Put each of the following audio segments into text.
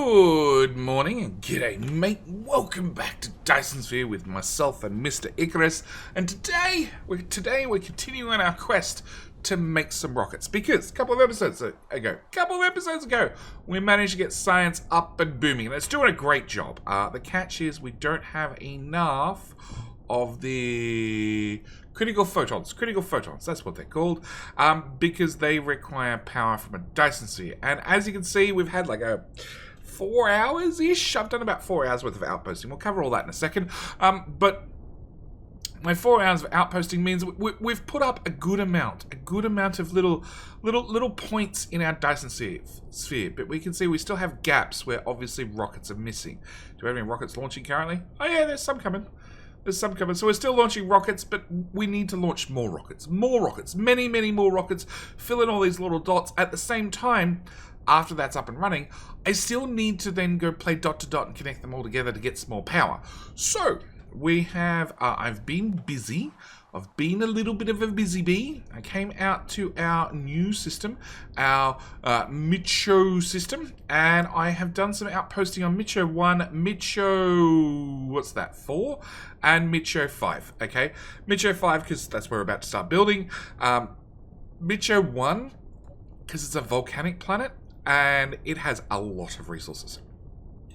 Good morning and g'day mate, welcome back to Dyson Sphere with myself and Mr. Icarus, and today we're continuing on our quest to make some rockets, because a couple of episodes ago we managed to get science up and booming, and it's doing a great job. The catch is we don't have enough of the critical photons, that's what they're called, because they require power from a Dyson Sphere. And as you can see, we've had like a 4 hours-ish. I've done about 4 hours worth of outposting. We'll cover all that in a second. But my 4 hours of outposting means we've put up a good amount of little points in our Dyson Sphere. But we can see we still have gaps where obviously rockets are missing. Do we have any rockets launching currently? Oh yeah, there's some coming. So we're still launching rockets, but we need to launch more rockets. Many, many more rockets. Fill in all these little dots. At the same time, after that's up and running, I still need to then go play dot to dot and connect them all together to get some more power. So we have, I've been busy. I've been a little bit of a busy bee. I came out to our new system, our Micho system, and I have done some outposting on Micho 1, Micho, what's that, 4? And Micho 5, okay? Micho 5, because that's where we're about to start building. Micho 1, because it's a volcanic planet, and it has a lot of resources.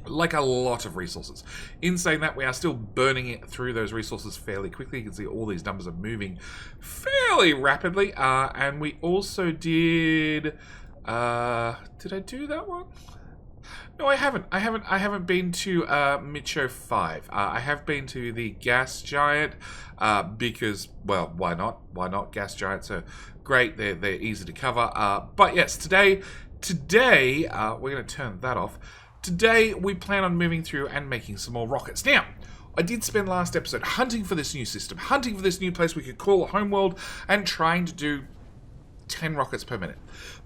Like a lot of resources. In saying that, we are still burning it through those resources fairly quickly. You can see all these numbers are moving fairly rapidly. And we also did I do that one? No, I haven't. I haven't been to Micho 5. I have been to the gas giant because, well, why not? Why not? Gas giants are great. They're easy to cover. But yes, today we're going to turn that off. Today, we plan on moving through and making some more rockets. Now, I did spend last episode hunting for this new system, hunting for this new place we could call a homeworld, and trying to do 10 rockets per minute.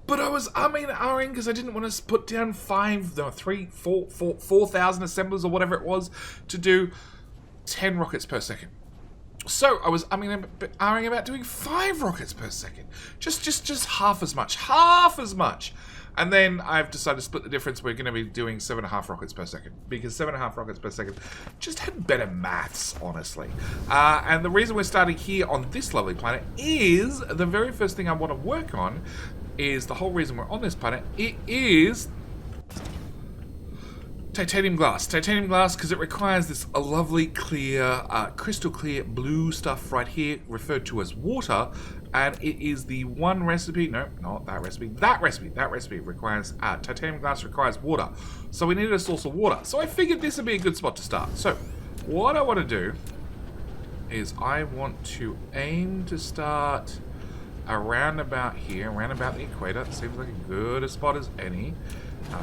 But I was ahhing because I didn't want to put down 4,000 assemblers or whatever it was to do 10 rockets per second. So I was ahhing about doing 5 rockets per second. Just half as much. And then I've decided to split the difference. We're going to be doing 7.5 rockets per second, because 7.5 rockets per second just had better maths, honestly. And the reason we're starting here on this lovely planet is the very first thing I want to work on is the whole reason we're on this planet. It is titanium glass. Titanium glass, because it requires this lovely, clear, crystal clear blue stuff right here, referred to as water. And it is the one recipe, no, not that recipe, that recipe requires, titanium glass requires water. So we needed a source of water. So I figured this would be a good spot to start. So what I want to do is I want to aim to start around about here, around about the equator. It seems like a good a spot as any.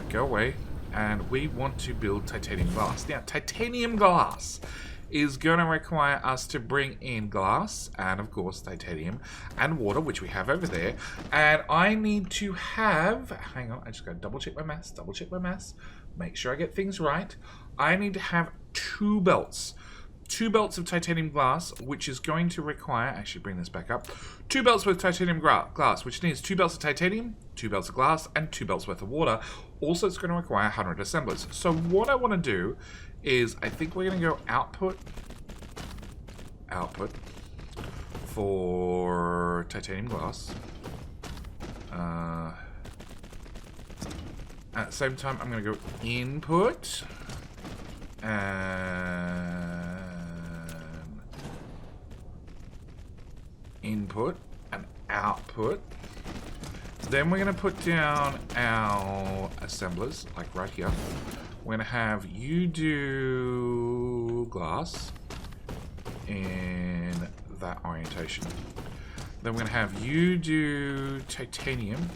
Go away. And we want to build titanium glass. Now, titanium glass is going to require us to bring in glass and, of course, titanium and water, which we have over there. And I need to have, hang on, I just got to double check my maths, make sure I get things right. I need to have 2 belts. 2 belts of titanium glass, which is going to require, actually bring this back up, 2 belts with titanium glass, which needs 2 belts of titanium, 2 belts of glass, and 2 belts worth of water. Also, it's going to require 100 assemblers. So what I want to do is, I think we're going to go output for titanium glass. At the same time, I'm going to go input and input and output. Then we're going to put down our assemblers, like right here. We're going to have you do glass in that orientation. Then we're going to have you do titanium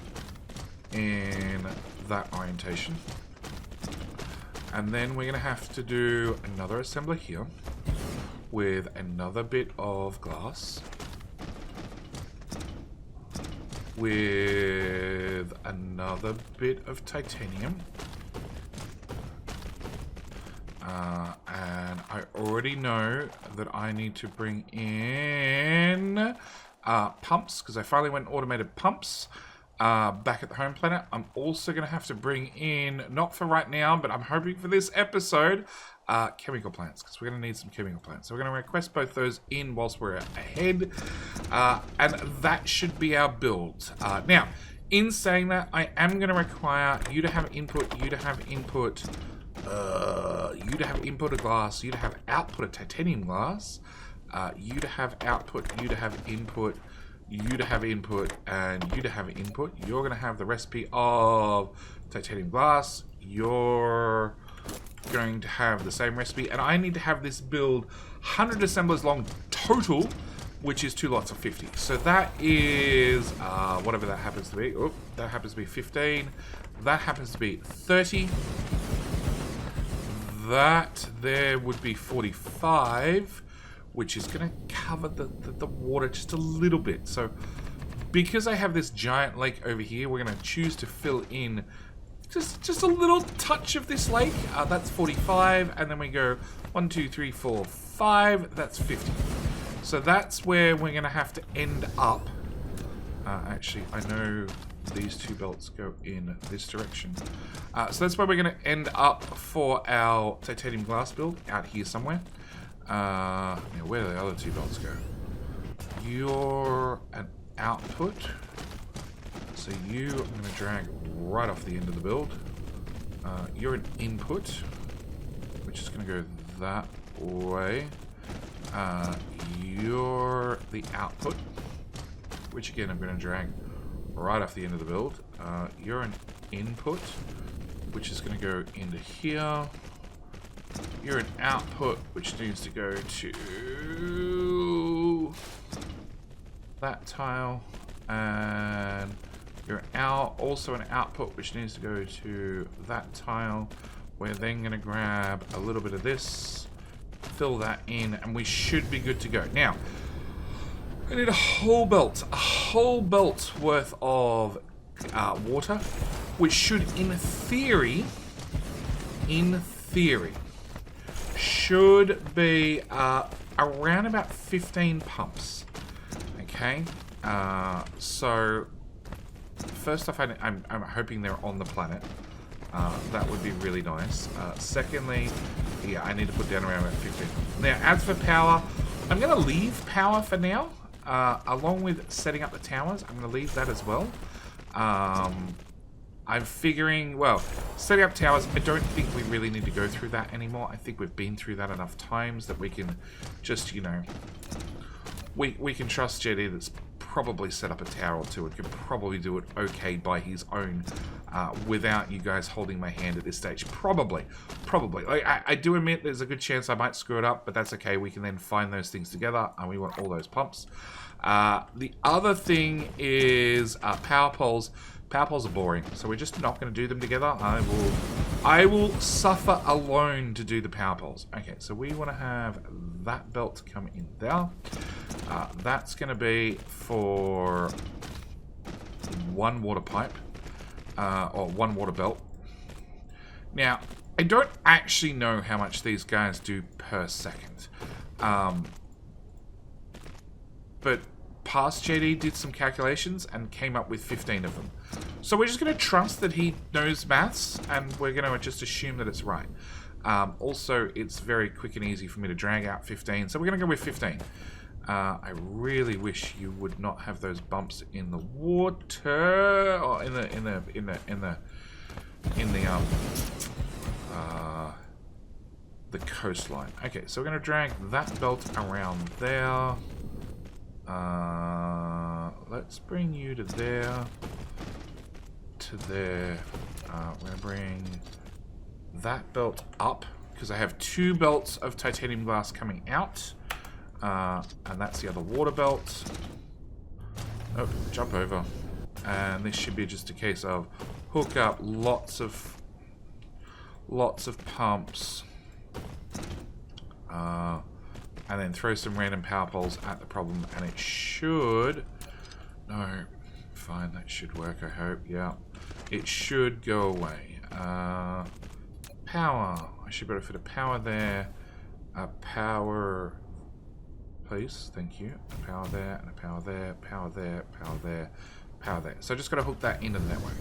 in that orientation. And then we're going to have to do another assembler here with another bit of glass, with another bit of titanium, and I already know that I need to bring in pumps, because I finally went automated pumps. back at the home planet. I'm also going to have to bring in, not for right now, but I'm hoping for this episode, chemical plants, because we're going to need some chemical plants. So we're going to request both those in whilst we're ahead, and that should be our build. Now, in saying that, I am going to require you to have input, you to have input, you to have input of glass, you to have output of titanium glass, you to have output, you to have input, you to have input, and you to have input. You're going to have the recipe of titanium glass. You're going to have the same recipe, and I need to have this build 100 assemblers long total, which is 2 lots of 50. So that is whatever that happens to be. Oh, that happens to be 15. That happens to be 30. That there would be 45, which is going to cover the water just a little bit. So because I have this giant lake over here, we're going to choose to fill in just a little touch of this lake. That's 45, and then we go 1, 2, 3, 4, 5. That's 50. So that's where we're going to have to end up. Actually, I know these 2 belts go in this direction. So that's where we're going to end up for our titanium glass build, out here somewhere. Now, where do the other 2 belts go? You're an output. So you, I'm going to drag right off the end of the build. You're an input, which is going to go that way. You're the output, which again I'm going to drag right off the end of the build. You're an input, which is going to go into here. You're an output, which needs to go to that tile, and you're also an output, which needs to go to that tile. We're then going to grab a little bit of this, fill that in, and we should be good to go. Now, I need a whole belt worth of water, which should, in theory, should be around about 15 pumps. Okay, so first off, I'm hoping they're on the planet. That would be really nice. Secondly, yeah, I need to put down around about 15. Now, as for power, I'm going to leave power for now. Along with setting up the towers, I'm going to leave that as well. I'm figuring, well, setting up towers, I don't think we really need to go through that anymore. I think we've been through that enough times that we can just, you know, we can trust JD that's probably set up a tower or two and can probably do it okay by his own without you guys holding my hand at this stage. Probably. Like, I do admit there's a good chance I might screw it up, but that's okay. We can then find those things together, and we want all those pumps. The other thing is power poles. Power poles are boring, so we're just not going to do them together. I will suffer alone to do the power poles. Okay, so we want to have that belt come in there. That's going to be for 1 water pipe, or 1 water belt. Now, I don't actually know how much these guys do per second. But past JD did some calculations and came up with 15 of them. So we're just going to trust that he knows maths, and we're going to just assume that it's right. Also, it's very quick and easy for me to drag out 15, so we're going to go with 15. I really wish you would not have those bumps in the water, or in the coastline. Okay, so we're going to drag that belt around there. Let's bring you to there, to there. We're going to bring that belt up, because I have 2 belts of titanium glass coming out. And that's the other water belt. Oh, jump over. And this should be just a case of hook up lots of pumps. And then throw some random power poles at the problem, and it should... No, fine, that should work, I hope. Yeah, it should go away. Power. I should be able to fit a power there. A power... Please, thank you. A power there, and a power there, power there, power there, power there. So just got to hook that into the network.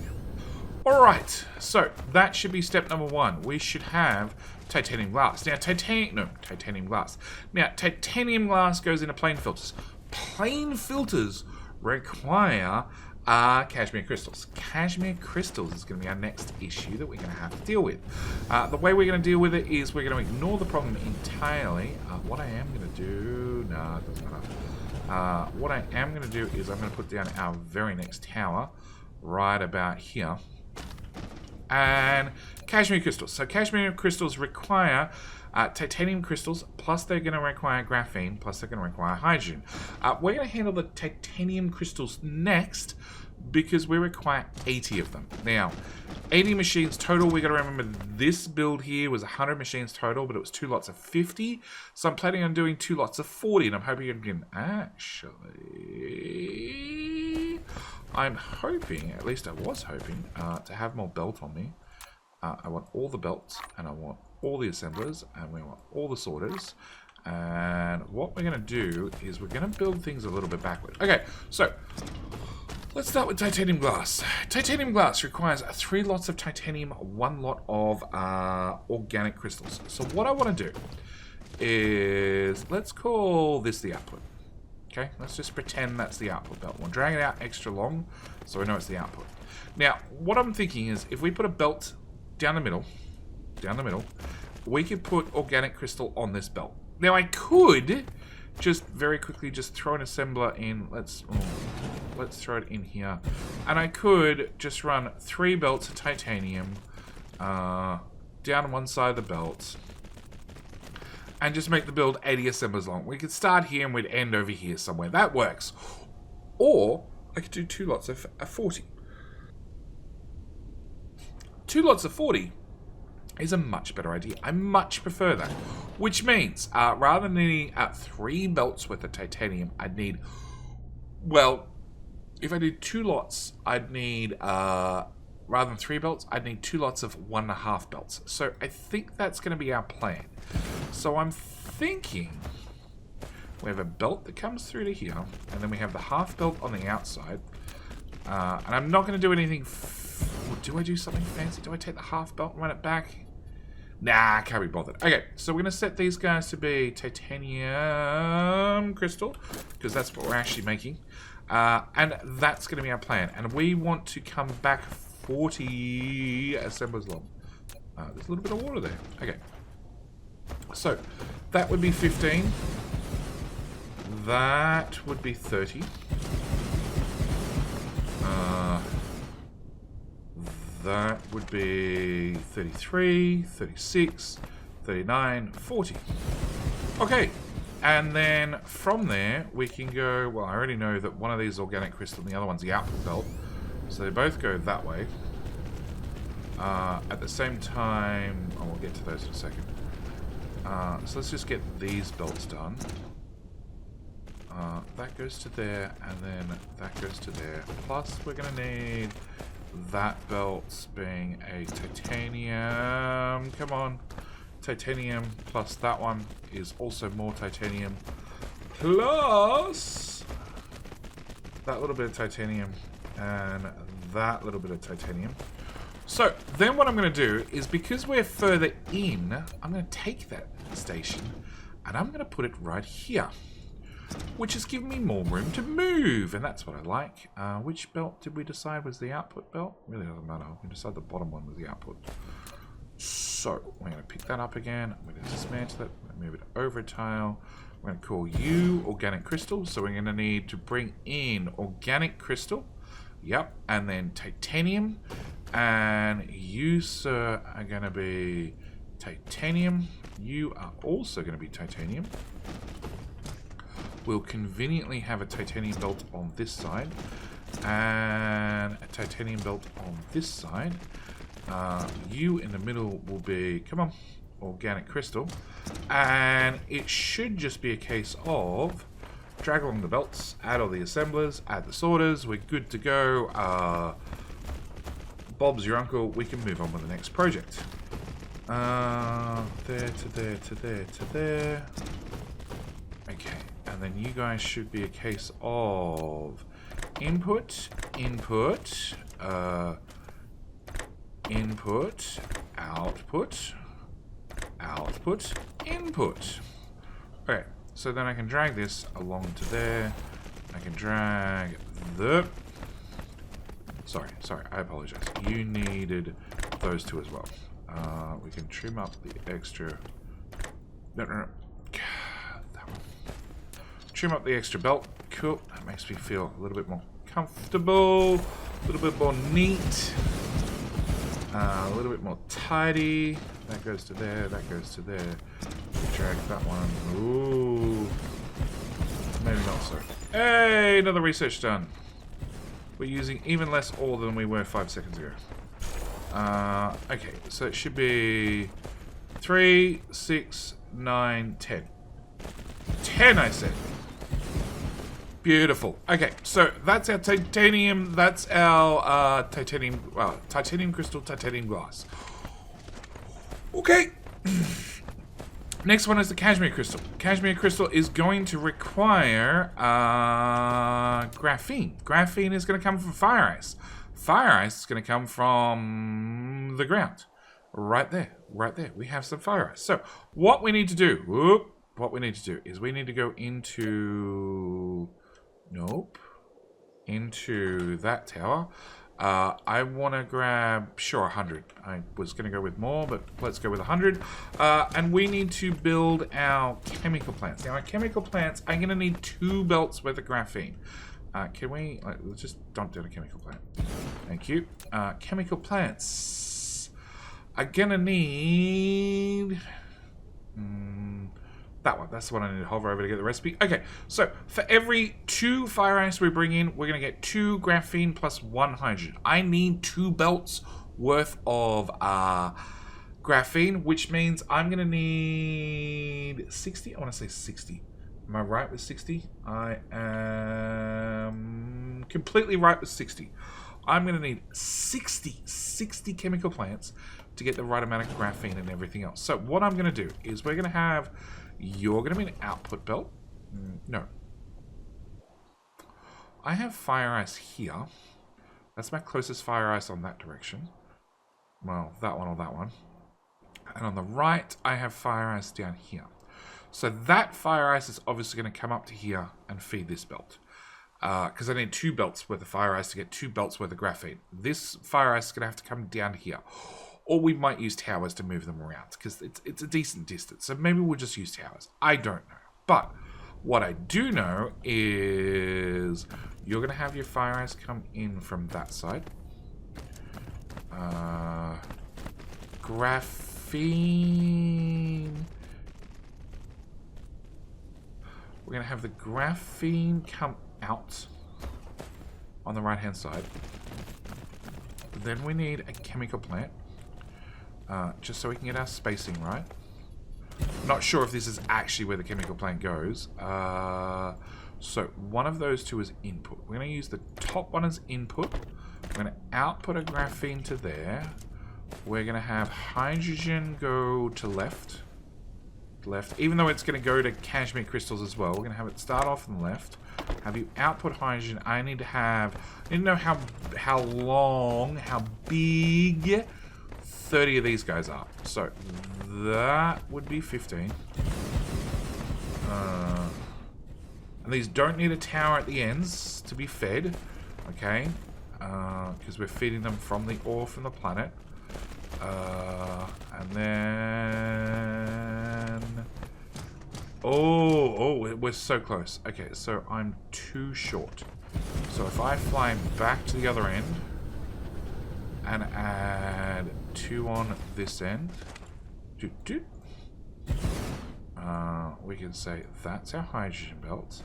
Alright, so that should be step number 1. We should have titanium glass. Now, titanium glass. Now, titanium glass goes into plane filters. Plane filters require cashmere crystals. Cashmere crystals is going to be our next issue that we're going to have to deal with. The way we're going to deal with it is we're going to ignore the problem entirely. What I am going to do... No, it doesn't matter. What I am going to do is I'm going to put down our very next tower right about here. And cashmere crystals. So cashmere crystals require titanium crystals, plus they're going to require graphene, plus they're going to require hydrogen. We're going to handle the titanium crystals next because we require 80 of them. Now, 80 machines total. We got to remember this build here was 100 machines total, but it was 2 lots of 50. So I'm planning on doing 2 lots of 40, and I'm hoping I can actually... I'm hoping, at least I was hoping, to have more belt on me. I want all the belts, and I want all the assemblers, and we want all the sorters. And what we're going to do is we're going to build things a little bit backward. Okay, so let's start with titanium glass. Titanium glass requires 3 lots of titanium, 1 lot of organic crystals. So what I want to do is, let's call this the output. Okay, let's just pretend that's the output belt. We'll drag it out extra long so we know it's the output. Now, what I'm thinking is if we put a belt down the middle, we could put organic crystal on this belt. Now, I could just very quickly just throw an assembler in. Let's throw it in here. And I could just run 3 belts of titanium down one side of the belt. And just make the build 80 assemblers long. We could start here and we'd end over here somewhere. That works. Or I could do 2 lots of 40. 2 lots of 40 is a much better idea. I much prefer that. Which means, rather than needing 3 belts worth of titanium, I'd need... Well, if I did 2 lots, I'd need... rather than 3 belts, I'd need 2 lots of 1.5 belts. So I think that's going to be our plan. So I'm thinking we have a belt that comes through to here, and then we have the half belt on the outside. And I'm not going to do anything... do I do something fancy? Do I take the half belt and run it back? Nah, I can't be bothered. Okay, so we're going to set these guys to be titanium crystal, because that's what we're actually making. And that's going to be our plan. And we want to come back 40 assemblers long. There's a little bit of water there. Okay. So, that would be 15. That would be 30. That would be 33, 36, 39, 40. Okay. And then from there, we can go... Well, I already know that one of these is organic crystal and the other one's the output belt. So they both go that way. At the same time... Oh, we'll get to those in a second. So let's just get these belts done. That goes to there, and then that goes to there. Plus, we're going to need that belt being a titanium. Come on. Titanium plus that one is also more titanium. Plus that little bit of titanium and that little bit of titanium. So then what I'm going to do is, because we're further in, I'm going to take that station and I'm going to put it right here, which has given me more room to move, and that's what I like. Which belt did we decide was the output belt? Really doesn't matter. We decided the bottom one was the output. So we're going to pick that up again. I'm going to dismantle it. I'm going to move it over a tile. We're going to call you organic crystal. So we're going to need to bring in organic crystal. Yep. And then titanium. And you, sir, are going to be titanium. You are also going to be titanium. We'll conveniently have a titanium belt on this side. And a titanium belt on this side. You in the middle will be, come on, organic crystal. And it should just be a case of drag along the belts, add all the assemblers, add the sorters. We're good to go. Bob's your uncle. We can move on with the next project. There to there to there to there. Okay, and then you guys should be a case of input input, input, output, output, input. Okay, so then I can drag this along to there. I can drag the... Sorry, I apologize. You needed those two as well. We can trim up the extra... No. That one. Trim up the extra belt. Cool. That makes me feel a little bit more comfortable. A little bit more neat. A little bit more tidy. That goes to there. That goes to there. Drag that one. Ooh. Maybe not so. Hey, another research done. We're using even less ore than we were 5 seconds ago. Okay, so it should be 3, 6, 9, 10. 10, I said. Beautiful. Okay, so that's our titanium. That's our titanium. Well, titanium crystal, titanium glass. Okay. Next one is the Cashmere crystal. Cashmere crystal is going to require graphene. Graphene is going to come from fire ice. Fire ice is going to come from the ground. Right there. Right there. We have some fire ice. So what we need to do, is we need to go into... Nope. Into that tower. I want to grab, sure, 100. I was going to go with more, but let's go with 100. And we need to build our chemical plants. Now, our chemical plants, I'm going to need 2 belts worth of graphene. Can we, let's just dump down a chemical plant. Thank you. Chemical plants. I'm going to need... that one. That's the one I need to hover over to get the recipe. Okay, so for every 2 fire ice we bring in, we're going to get 2 graphene plus 1 hydrogen. I need 2 belts worth of graphene, which means I'm going to need 60. I want to say 60. Am I right with 60? I am completely right with 60. I'm going to need 60 chemical plants to get the right amount of graphene and everything else. So what I'm going to do is we're going to have... You're going to be an output belt. No. I have fire ice here. That's my closest fire ice on that direction. Well, that one or that one. And on the right, I have fire ice down here. So that fire ice is obviously going to come up to here and feed this belt. Because I need 2 belts worth of fire ice to get 2 belts worth of graphene. This fire ice is going to have to come down here. Or we might use towers to move them around, because it's a decent distance. So maybe we'll just use towers. I don't know. But what I do know is you're going to have your fire ice come in from that side. Graphene. We're going to have the graphene come out on the right-hand side. Then we need a chemical plant. Just so we can get our spacing right. Not sure if this is actually where the chemical plant goes. So one of those 2 is input. We're going to use the top one as input. We're going to output a graphene to there. We're going to have hydrogen go to left. Even though it's going to go to Cashmere crystals as well. We're going to have it start off on the left. Have you output hydrogen. I need to know how long, how big 30 of these guys are. So that would be 15. And these don't need a tower at the ends to be fed. Okay. Because we're feeding them from the ore from the planet. And then... Oh, we're so close. Okay, so I'm too short. So if I fly back to the other end and add 2 on this end, we can say that's our hydrogen belt.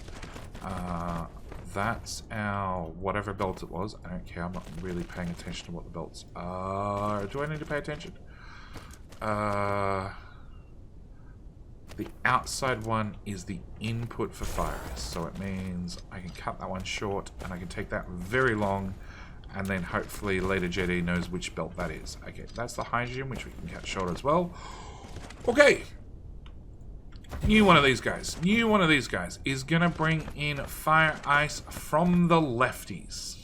That's our whatever belt it was. I don't care. I'm not really paying attention to what the belts are. Do I need to pay attention? The outside one is the input for fire ice. So it means I can cut that one short and I can take that very long, and then hopefully later JD knows which belt that is. Okay, that's the hydrogen, which we can cut short as well. Okay. New one of these guys is going to bring in fire ice from the lefties.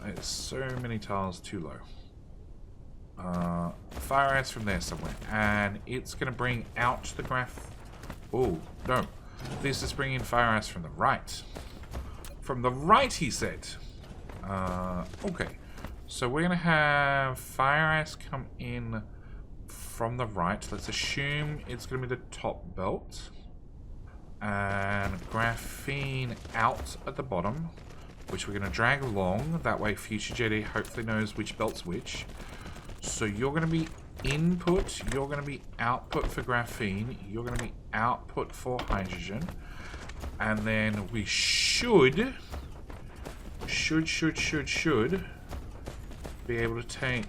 It's so many tiles too low. Fire ice from there somewhere, and it's going to bring out the graph. Oh no, this is bringing fire ice from the right. From the right, he said. Okay, so we're going to have fire ice come in from the right. Let's assume it's going to be the top belt, and graphene out at the bottom, which we're going to drag along. That way, future JD hopefully knows which belt's which. So you're going to be input, you're going to be output for graphene, you're going to be output for hydrogen, and then we should be able to take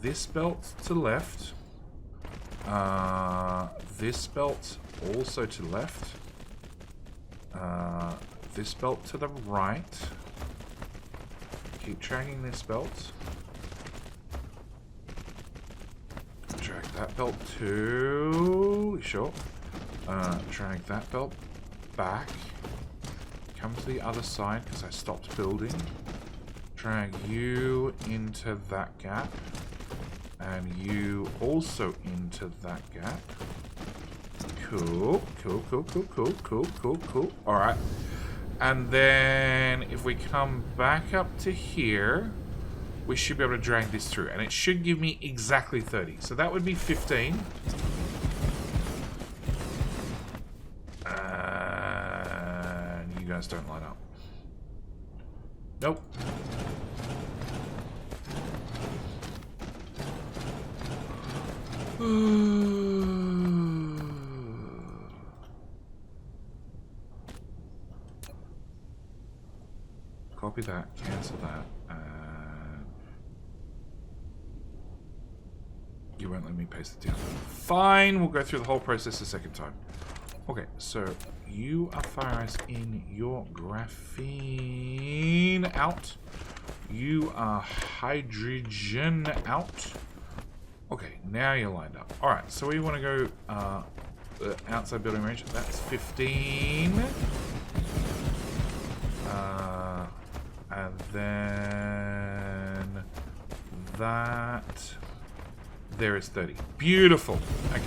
this belt to left, this belt also to left, this belt to the right, keep dragging this belt. Drag that belt to... Sure. Drag that belt back. Come to the other side because I stopped building. Drag you into that gap. And you also into that gap. Cool. Cool. Alright. And then if we come back up to here, we should be able to drag this through, and it should give me exactly 30. So that would be 15. And you guys don't line up. Nope. Copy that, cancel that. You won't let me paste it down. Fine, we'll go through the whole process a second time. Okay, so you are fire ice in, your graphene out. You are hydrogen out. Okay, now you're lined up. Alright, so we want to go outside building range. That's 15. And then that... There is 30. Beautiful. Okay.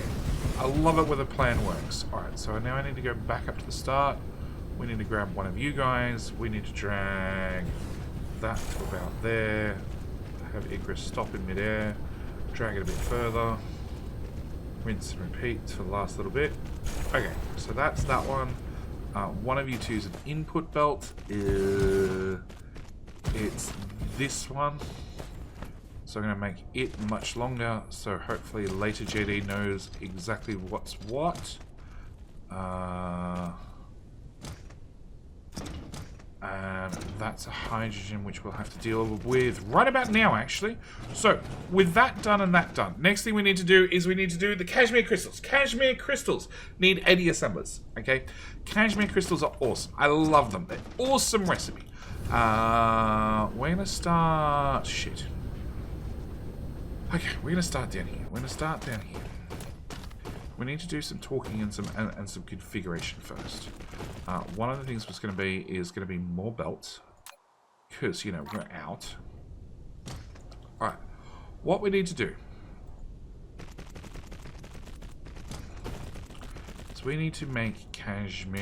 I love it when the plan works. Alright, so now I need to go back up to the start. We need to grab one of you guys. We need to drag that to about there. Have Icarus stop in midair. Drag it a bit further. Rinse and repeat for the last little bit. Okay, so that's that one. One of you two is an input belt. It's this one. So I'm going to make it much longer, so hopefully later JD knows exactly what's what. And that's a hydrogen, which we'll have to deal with right about now, actually. So, with that done and that done, next thing we need to do is we need to do the Cashmere crystals. Cashmere crystals need 80 assemblers, okay? Cashmere crystals are awesome. I love them. They're awesome recipe. We're going to start... Shit. Okay, we're going to start down here. We need to do some talking and some configuration first. One of the things is going to be more belts, because, you know, we're out. Alright, what we need to do is we need to make Cashmere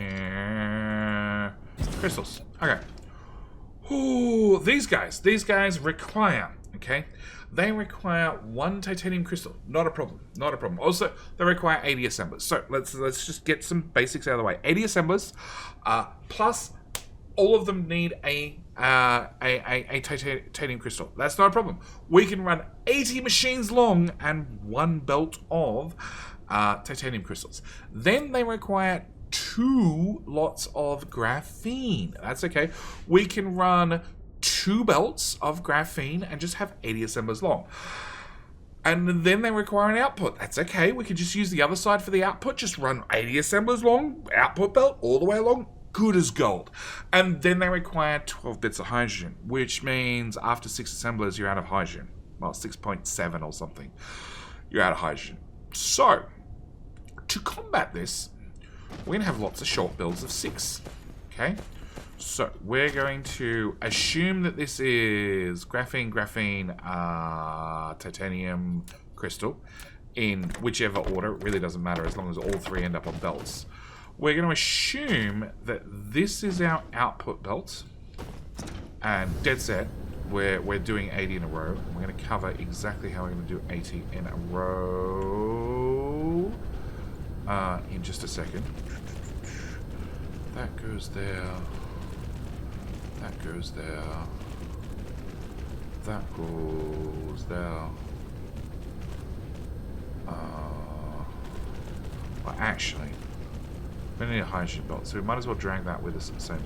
crystals. Okay. Ooh, these guys require, okay, they require 1 titanium crystal. Not a problem. Also, they require 80 assemblers. So let's just get some basics out of the way. 80 assemblers, plus all of them need a titanium crystal. That's not a problem. We can run 80 machines long and 1 belt of titanium crystals. Then they require 2 lots of graphene. That's okay. We can run 2 belts of graphene and just have 80 assemblers long. And then they require an output. That's okay. We can just use the other side for the output. Just run 80 assemblers long, output belt all the way along. Good as gold. And then they require 12 bits of hydrogen, which means after 6 assemblers, you're out of hydrogen. Well, 6.7 or something. You're out of hydrogen. So, to combat this, we're going to have lots of short builds of 6. Okay? So we're going to assume that this is graphene, titanium, crystal, in whichever order. It really doesn't matter as long as all three end up on belts. We're going to assume that this is our output belt, and dead set, we're doing 80 in a row. We're going to cover exactly how we're going to do 80 in a row in just a second. That goes there. That goes there. That goes there. Well, actually, we need a hydrogen belt, so we might as well drag that with us at the same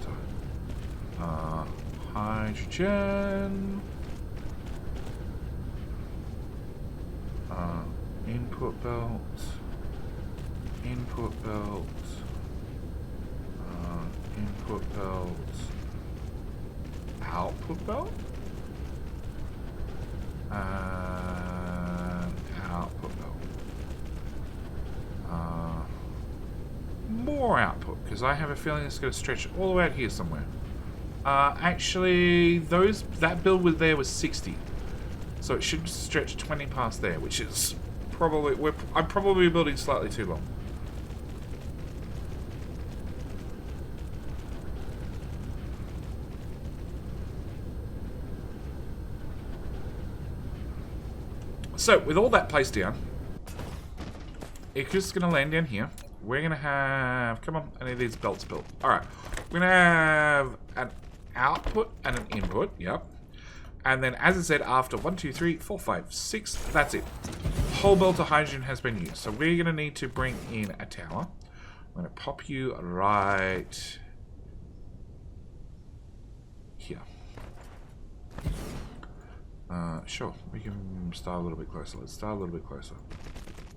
time. Hydrogen. Input belt. Input belt. Input belt. Output belt. And output belt. More output, because I have a feeling it's going to stretch all the way out here somewhere. Actually, that build with there was 60, so it should stretch 20 past there, which is probably I'm probably building slightly too long. So with all that placed down, it's just going to land down here. We're going to have, come on, any of these belts built. Alright, we're going to have an output and an input, yep. And then, as I said, after 1, 2, 3, 4, 5, 6, that's it. Whole belt of hydrogen has been used. So we're going to need to bring in a tower. I'm going to pop you right here. Sure, we can start a little bit closer. Let's start a little bit closer.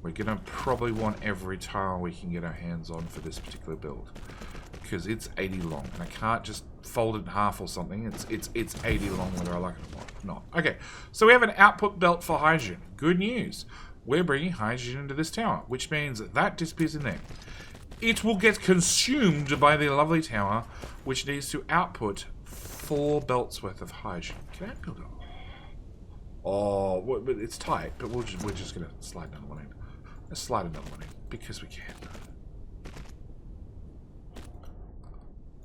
We're going to probably want every tile we can get our hands on for this particular build, because it's 80 long, and I can't just fold it in half or something. It's 80 long whether I like it or not. Okay, so we have an output belt for hydrogen. Good news. We're bringing hydrogen into this tower, which means that disappears in there. It will get consumed by the lovely tower, which needs to output 4 belts worth of hydrogen. Can I build it? Oh, it's tight, but we're just going to slide another one in. Let's slide another one in, because we can.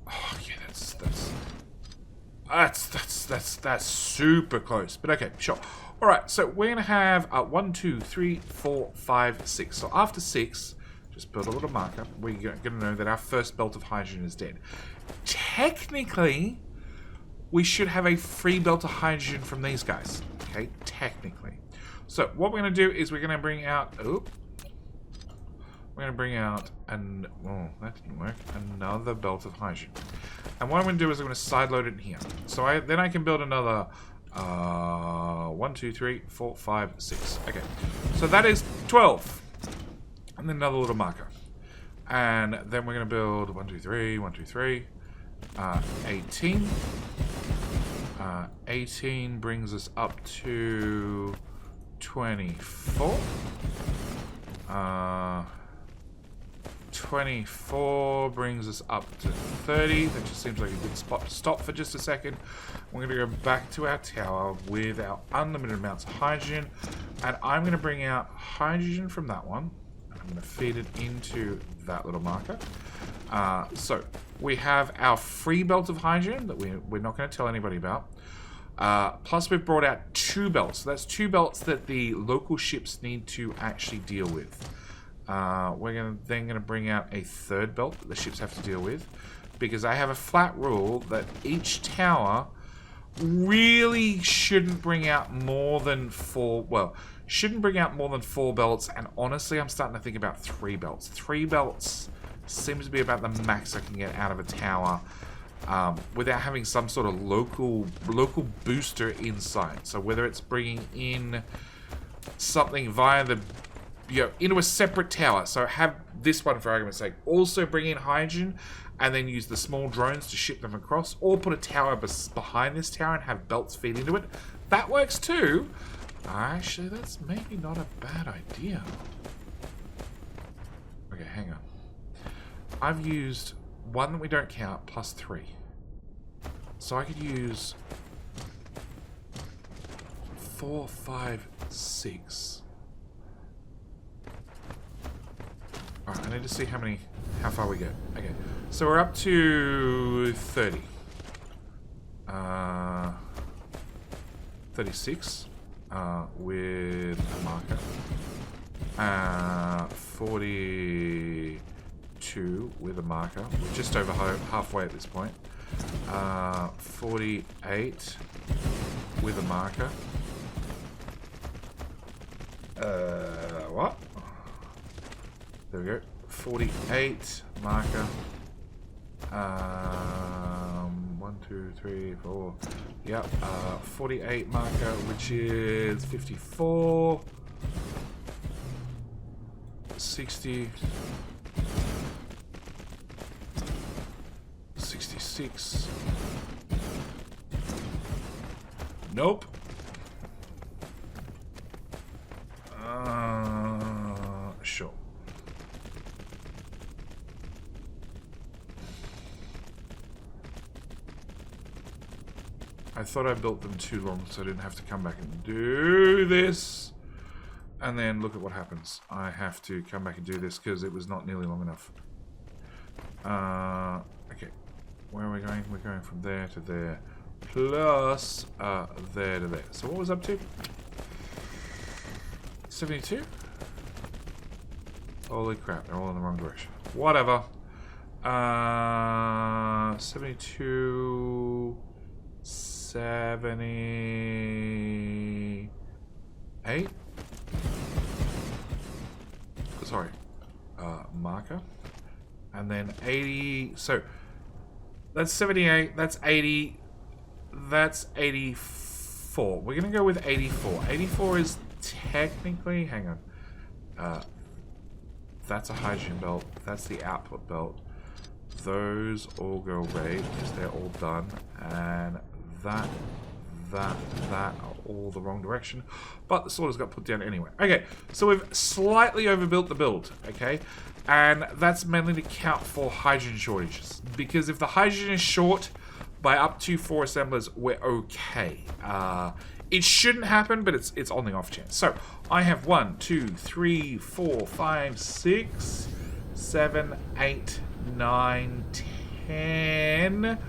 Oh, yeah, that's super close. But okay, sure. All right, so we're going to have 1, 2, 3, 4, 5, 6. So after 6, just build a little marker. We're going to know that our first belt of hydrogen is dead. Technically, we should have a free belt of hydrogen from these guys. Okay, technically. So what we're going to do is we're going to bring out... Oh, we're going to bring out an... Oh, that didn't work. Another belt of hydrogen. And what I'm going to do is I'm going to sideload it in here. So then I can build another... 1, 2, 3, 4, 5, 6. Okay. So that is 12. And then another little marker. And then we're going to build 1, 2, 3, 1, 2, 3. 18. 18 brings us up to 24. 24 brings us up to 30. That just seems like a good spot to stop for just a second. We're going to go back to our tower with our unlimited amounts of hydrogen. And I'm going to bring out hydrogen from that one. I'm going to feed it into that little marker. So we have our free belt of hydrogen that we're not going to tell anybody about. Plus we've brought out 2 belts. So that's 2 belts that the local ships need to actually deal with. We're then going to bring out a 3rd belt that the ships have to deal with, because I have a flat rule that each tower really shouldn't bring out more than 4, well, shouldn't bring out more than 4 belts, and honestly I'm starting to think about 3 belts. 3 belts seems to be about the max I can get out of a tower without having some sort of local booster inside. So whether it's bringing in something via the, into a separate tower. So have this one, for argument's sake, also bring in hydrogen and then use the small drones to ship them across, or put a tower behind this tower and have belts feed into it. That works too. Actually, that's maybe not a bad idea. Okay, hang on. I've used one that we don't count plus 3. So I could use 4, 5, 6. Alright, I need to see how far we get. Okay, so we're up to 30. 36 with a marker. 42 with a marker. We're just over halfway at this point. 48 with a marker. What? There we go. 48 marker. 1, 2, 3, 4. Yep. 48 marker, which is 54. 60. 66. Nope. Sure. I thought I built them too long, so I didn't have to come back and do this. And then look at what happens. I have to come back and do this because it was not nearly long enough. Okay. Where are we going? We're going from there to there. Plus, there to there. So what was up to? 72? Holy crap, they're all in the wrong direction. Whatever. 72... 78? Sorry. Marker. And then 80. So, that's 78. That's 80. That's 84. We're going to go with 84. 84 is technically... Hang on. That's a hydrogen belt. That's the output belt. Those all go away because they're all done. And that are all the wrong direction. But the sorters got put down anyway. Okay, so we've slightly overbuilt the build, okay? And that's mainly to account for hydrogen shortages. Because if the hydrogen is short by up to 4 assemblers, we're okay. It shouldn't happen, but it's on the off chance. So, I have 1, 2, 3, 4, 5, 6, 7, 8, 9, 10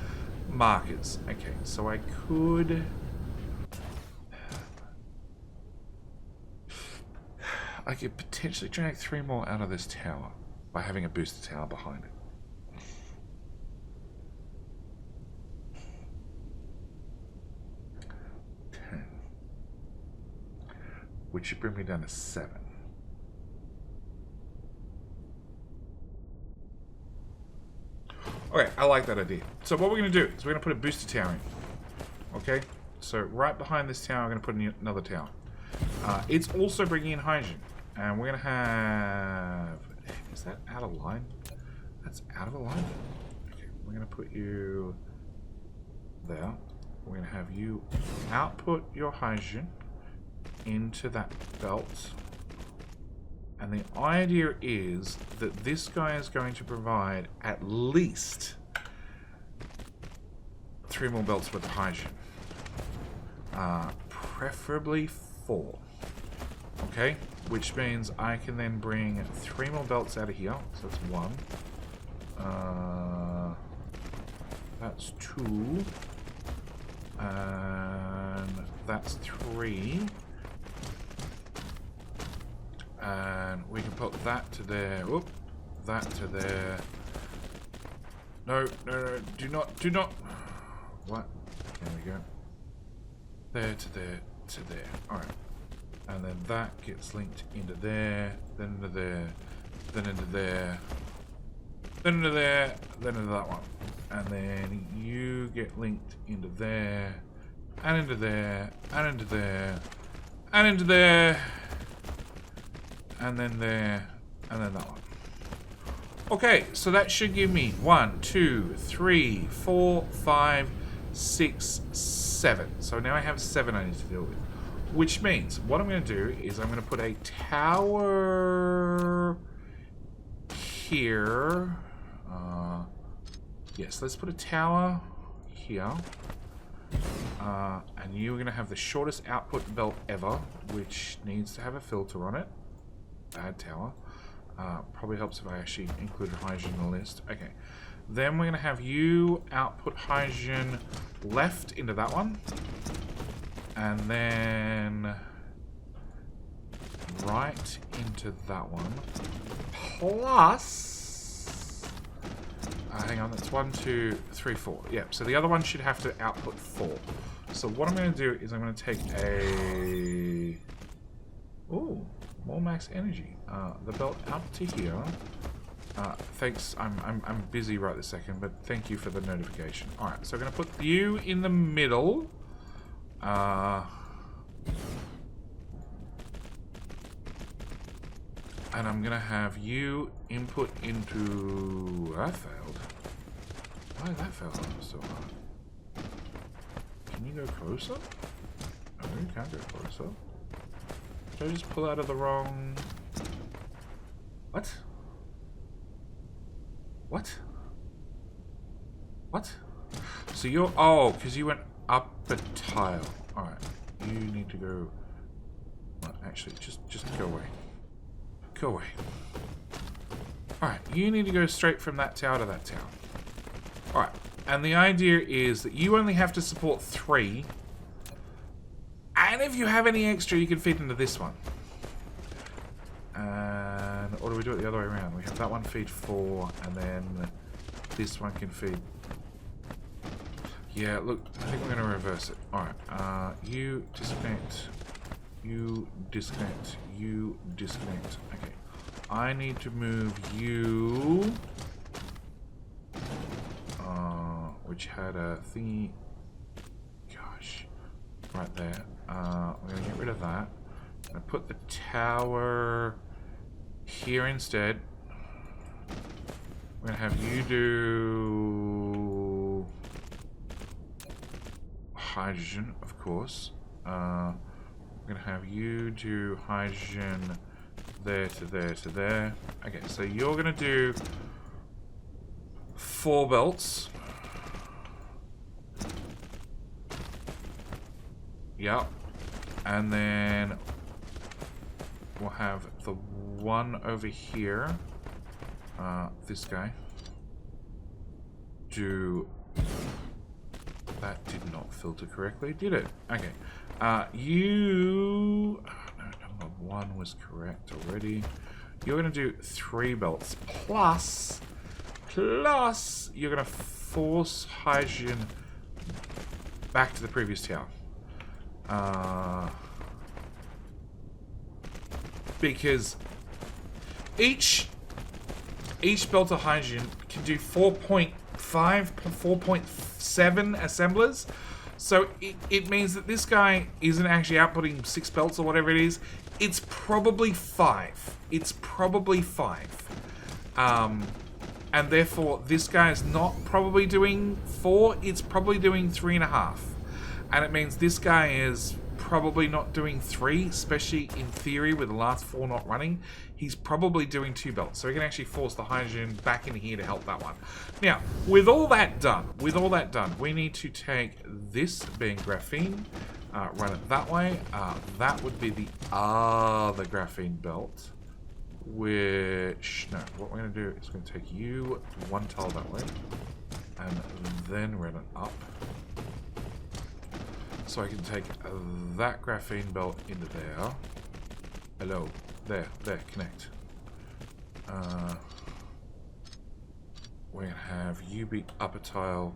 markers. Okay, so I could... I could potentially drag 3 more out of this tower by having a booster tower behind it. Which should bring me down to 7. Okay, I like that idea. So what we're going to do is we're going to put a booster tower in. Okay? So right behind this tower, I'm going to put in another tower. It's also bringing in hydrogen. And we're going to have... Is that out of line? That's out of alignment. Okay, we're going to put you there. We're going to have you output your hydrogen into that belt. And the idea is that this guy is going to provide at least 3 more belts worth of hydrogen. Preferably 4. Okay? Which means I can then bring 3 more belts out of here. So that's 1. That's 2. And that's 3. And we can put that to there. Whoop. That to there. No, no, no. Do not. What? There we go. There to there to there. Alright. And then that gets linked into there. Then into there. Then into there. Then into there. Then into that one. And then you get linked into there. And into there. And into there. And into there. And then there, and then that one. Okay, so that should give me 1, 2, 3, 4, 5, 6, 7. So now I have 7 I need to deal with. Which means, what I'm going to do is I'm going to put a tower here. Yes, let's put a tower here. And you're going to have the shortest output belt ever, which needs to have a filter on it. Bad tower. Probably helps if I actually included hydrogen in the list. Okay. Then we're going to have you output hydrogen left into that one. And then right into that one. Plus... hang on, that's 1, 2, 3, 4. Yep, so the other one should have to output 4. So what I'm going to do is I'm going to take a... Ooh, more max energy. The belt up to here. Thanks, I'm busy right this second, but thank you for the notification. Alright, so I'm going to put you in the middle. And I'm going to have you input into... That failed. Why did that fail so hard? Can you go closer? No, you can't go closer. Did I just pull out of the wrong... What? What? What? So you're... Oh, because you went up a tile. Alright. You need to go... Well, actually, just go away. Go away. Alright, you need to go straight from that tower to that tower. Alright, and the idea is that you only have to support 3. And if you have any extra, you can feed into this one. And, or do we do it the other way around? We have that one feed 4, and then this one can feed... Yeah, look, I think we're going to reverse it. Alright, you disconnect... You disconnect. You disconnect. Okay. I need to move you. Which had a thingy. Gosh. Right there. We're going to get rid of that. I'm going to put the tower here instead. We're going to have you do hydrogen, of course. I'm going to have you do hydrogen there to there to there. Okay, so you're going to do 4 belts. Yep. And then we'll have the one over here. This guy. Do... That did not filter correctly, did it? Okay. You... Oh, no, number 1 was correct already. You're going to do 3 belts. Plus, you're going to force hydrogen back to the previous tower. Because each belt of hydrogen can do 4.5, 4.7 assemblers. So it means that this guy isn't actually outputting 6 belts or whatever it is. It's probably 5. It's probably 5. And therefore, this guy is not probably doing 4. It's probably doing 3.5. And it means this guy is probably not doing 3, especially in theory with the last 4 not running. He's probably doing 2 belts. So we can actually force the hydrogen back in here to help that one. Now, with all that done, we need to take this being graphene, run it that way. That would be the other graphene belt. Which, no, what we're going to do is we're going to take you 1 tile that way. And then run it up. So I can take that graphene belt into there. Hello. There, connect. We're going to have you be up a tile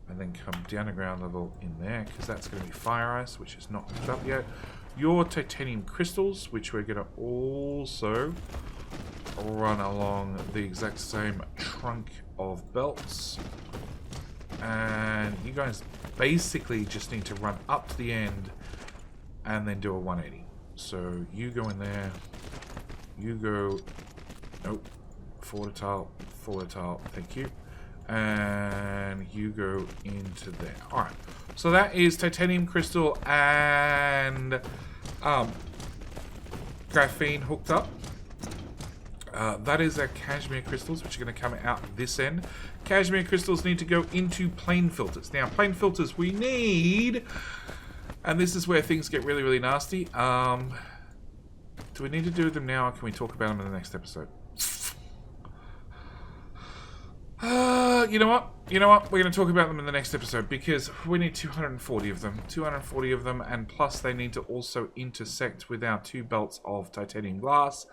and then come down to ground level in there, because that's going to be fire ice, which is not hooked up yet. Your titanium crystals, which we're going to also run along the exact same trunk of belts. And you guys basically just need to run up to the end and then do a 180. So you go in there, you go, nope, forward tile, thank you. And you go into there. Alright, so that is titanium crystal and graphene hooked up. that is our Cashmere crystals, which are going to come out this end. Cashmere crystals need to go into plane filters. Now, plane filters we need, and this is where things get really, really nasty. Do we need to do them now, or can we talk about them in the next episode? You know what? You know what? We're going to talk about them in the next episode because we need 240 of them. 240 of them, and plus they need to also intersect with our 2 belts of titanium glass,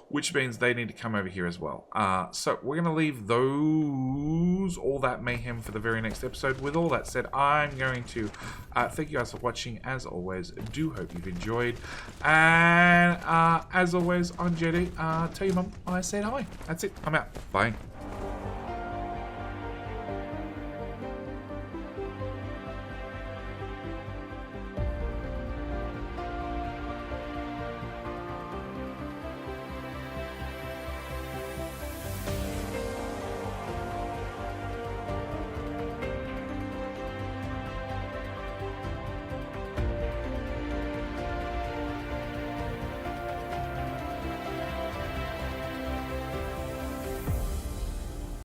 which means they need to come over here as well. So we're going to leave all that mayhem for the very next episode. With all that said, I'm going to thank you guys for watching. As always, do hope you've enjoyed. And as always, I'm Jedi. Tell your mum I said hi. That's it. I'm out. Bye.